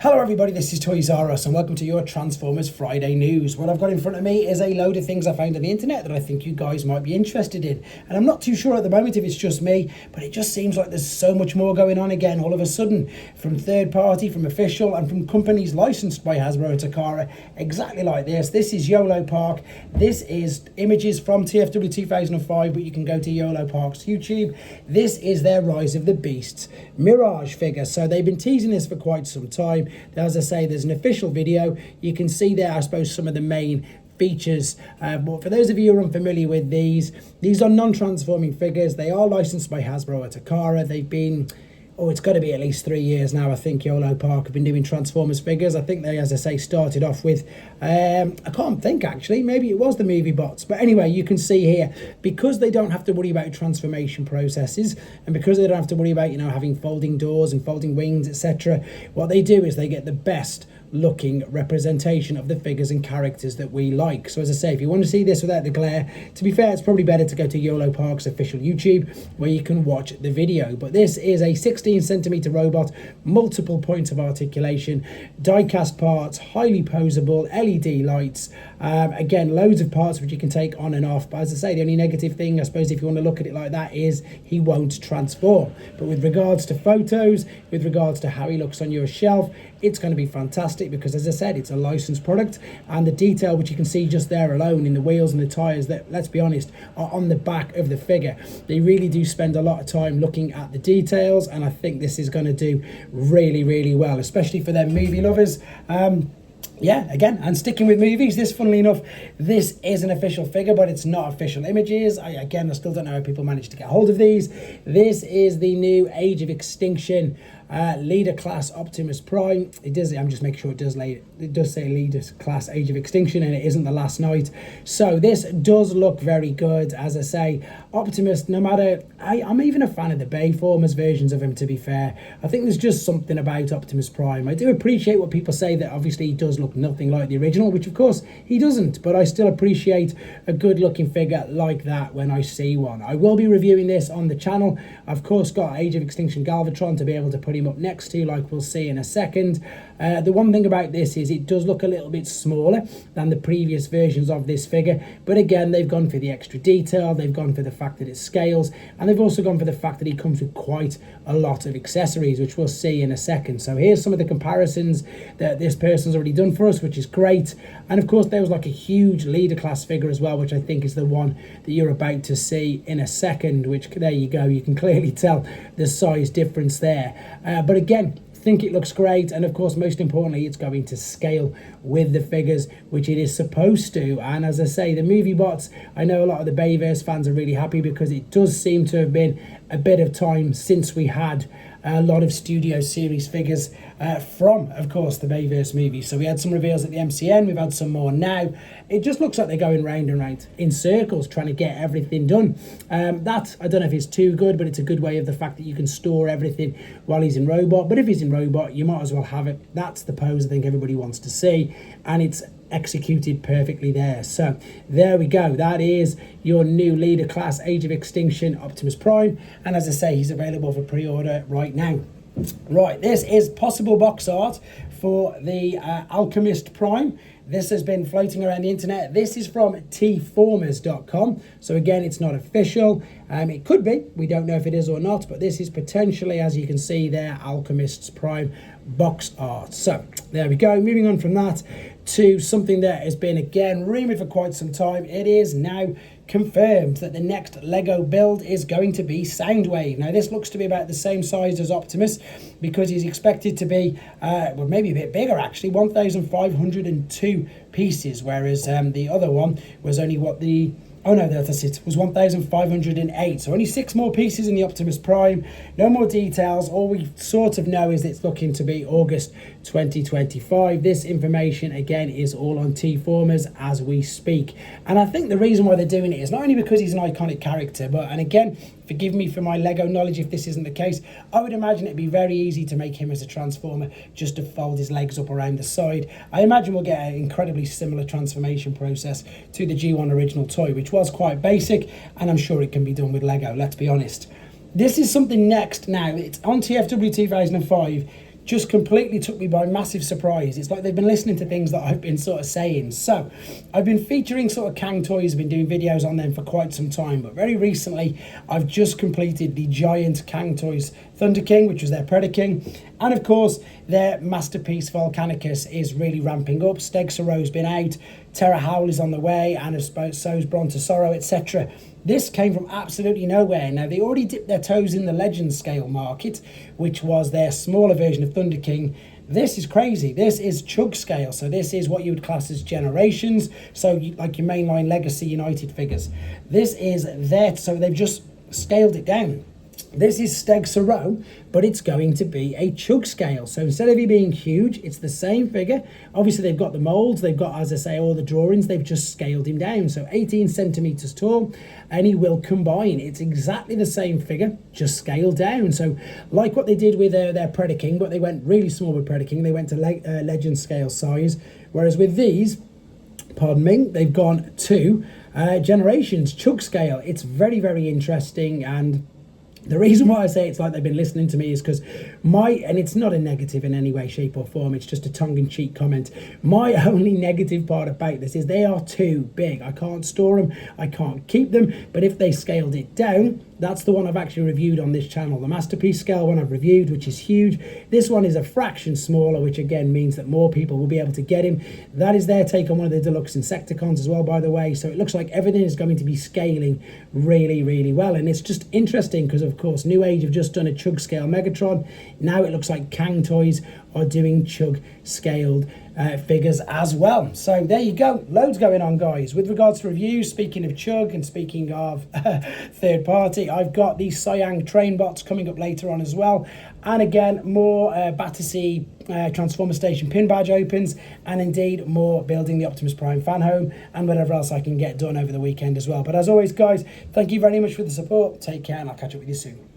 Hello everybody, this is Toys R Us and welcome to your Transformers Friday news. What I've got in front of me is a load of things I found on the internet that I think you guys might be interested in. And I'm not too sure at the moment if it's just me, but it just seems like there's so much more going on again all of a sudden. From third party, from official, and from companies licensed by Hasbro and Takara, exactly like this. This is Yolopark. This is images from TFW 2005, but you can go to Yolopark's YouTube. This is their Rise of the Beasts Mirage figure. So they've been teasing this for quite some time. As I say, there's an official video. You can see there, I suppose, some of the main features. But for those of you who are unfamiliar with these are non-transforming figures. They are licensed by Hasbro or Takara. They've been, it's got to be at least 3 years now, I think Yolopark have been doing Transformers figures. I think they, as I say, started off with, I can't think actually, maybe it was the movie bots. But anyway, you can see here, because they don't have to worry about transformation processes, and because they don't have to worry about, having folding doors and folding wings, etc., what they do is they get the best looking representation of the figures and characters that we like. So as I say, if you want to see this without the glare, to be fair, it's probably better to go to Yolopark's official YouTube where you can watch the video. But this is a 16cm robot, multiple points of articulation, die-cast parts, highly posable, LED lights, again, loads of parts which you can take on and off. But as I say, the only negative thing, I suppose, if you want to look at it like that, is he won't transform. But with regards to photos, with regards to how he looks on your shelf, it's going to be fantastic because, as I said, it's a licensed product, and the detail which you can see just there alone in the wheels and the tyres that, let's be honest, are on the back of the figure. They really do spend a lot of time looking at the details, and I think this is going to do really, really well, especially for them movie lovers. Yeah, again, and sticking with movies, this, funnily enough, this is an official figure, but it's not official images. I still don't know how people managed to get hold of these. This is the new Age of Extinction leader class Optimus Prime. It does. I'm just making sure it does say leader class Age of Extinction, and it isn't the last night. So this does look very good. As I say, Optimus, no matter, I'm even a fan of the Bayformers versions of him, to be fair. I think there's just something about Optimus Prime. I do appreciate what people say, that obviously he does look nothing like the original, which of course he doesn't, but I still appreciate a good looking figure like that when I see one. I will be reviewing this on the channel. I've of course got Age of Extinction Galvatron to be able to put him up next to, like we'll see in a second. The one thing about this is it does look a little bit smaller than the previous versions of this figure, but again, they've gone for the extra detail, they've gone for the fact that it scales, and they've also gone for the fact that he comes with quite a lot of accessories, which we'll see in a second. So here's some of the comparisons that this person's already done for us, which is great. And of course, there was like a huge leader class figure as well, which I think is the one that you're about to see in a second, which, there you go, you can clearly tell the size difference there. But again, think it looks great, and of course, most importantly, it's going to scale with the figures, which it is supposed to. And as I say, the movie bots, I know a lot of the Bayverse fans are really happy because it does seem to have been a bit of time since we had a lot of Studioseries figures from, of course, the Bayverse movie. So we had some reveals at the MCN, we've had some more now. It just looks like they're going round and round in circles trying to get everything done. That, I don't know if it's too good, but it's a good way of the fact that you can store everything while he's in robot. But if he's in robot, you might as well have it. That's the pose I think everybody wants to see, and it's executed perfectly there. So there we go, that is your new leader class Age of Extinction Optimus Prime, and as I say, he's available for pre-order right now. Right, this is possible box art for the Alchemist Prime. This has been floating around the internet. This is from tformers.com. So again, it's not official. It could be. We don't know if it is or not, but this is potentially, as you can see there, Alchemist's Prime box art. So there we go. Moving on from that to something that has been, again, rumoured for quite some time. It is now confirmed that the next Lego build is going to be Soundwave. Now, this looks to be about the same size as Optimus, because he's expected to be, well, maybe a bit bigger actually, 1,502 pieces, whereas the other one was only that's it, was 1,508. So only 6 more pieces in the Optimus Prime. No more details. All we sort of know is it's looking to be August 2025. This information, again, is all on Tformers as we speak. And I think the reason why they're doing it is not only because he's an iconic character, but, and again, forgive me for my Lego knowledge if this isn't the case, I would imagine it'd be very easy to make him as a Transformer, just to fold his legs up around the side. I imagine we'll get an incredibly similar transformation process to the G1 original toy, which was quite basic, and I'm sure it can be done with Lego, let's be honest. This is something next now. It's on TFW 2005. just completely took me by massive surprise. It's like they've been listening to things that I've been sort of saying. So I've been featuring sort of Cang Toys, I've been doing videos on them for quite some time, but very recently I've just completed the giant Cang Toys Thunder King, which was their Predator King, and of course their masterpiece Volcanicus is really ramping up. Stegsaro's been out, Terra Howl is on the way, and so's Brontosaurus, etc. This came from absolutely nowhere. Now, they already dipped their toes in the Legend scale market, which was their smaller version of Thunder King. This is crazy. This is chug scale. So this is what you would class as generations. So like your mainline Legacy United figures. This is that. So they've just scaled it down. This is Stegsarow, but it's going to be a chug scale. So instead of it being huge, it's the same figure. Obviously, they've got the molds. They've got, as I say, all the drawings. They've just scaled him down. So 18 centimeters tall, and he will combine. It's exactly the same figure, just scaled down. So like what they did with their Predator King, but they went really small with Predator King. They went to Legend scale size. Whereas with these, pardon me, they've gone to generations, chug scale. It's very, very interesting. And the reason why I say it's like they've been listening to me is because and it's not a negative in any way, shape or form, it's just a tongue-in-cheek comment. My only negative part about this is they are too big. I can't store them, I can't keep them, but if they scaled it down, that's the one I've actually reviewed on this channel. The Masterpiece scale one I've reviewed, which is huge. This one is a fraction smaller, which again means that more people will be able to get him. That is their take on one of the deluxe Insecticons as well, by the way. So it looks like everything is going to be scaling really, really well. And it's just interesting because, of course, New Age have just done a chug scale Megatron. Now it looks like Cang Toys are doing chug scaled figures as well. So there you go, loads going on, guys. With regards to reviews, speaking of chug and speaking of third party, I've got the Siang train bots coming up later on as well, and again more Battersea Transformer Station pin badge opens, and indeed more building the Optimus Prime fan home and whatever else I can get done over the weekend as well. But as always, guys, thank you very much for the support. Take care, and I'll catch up with you soon.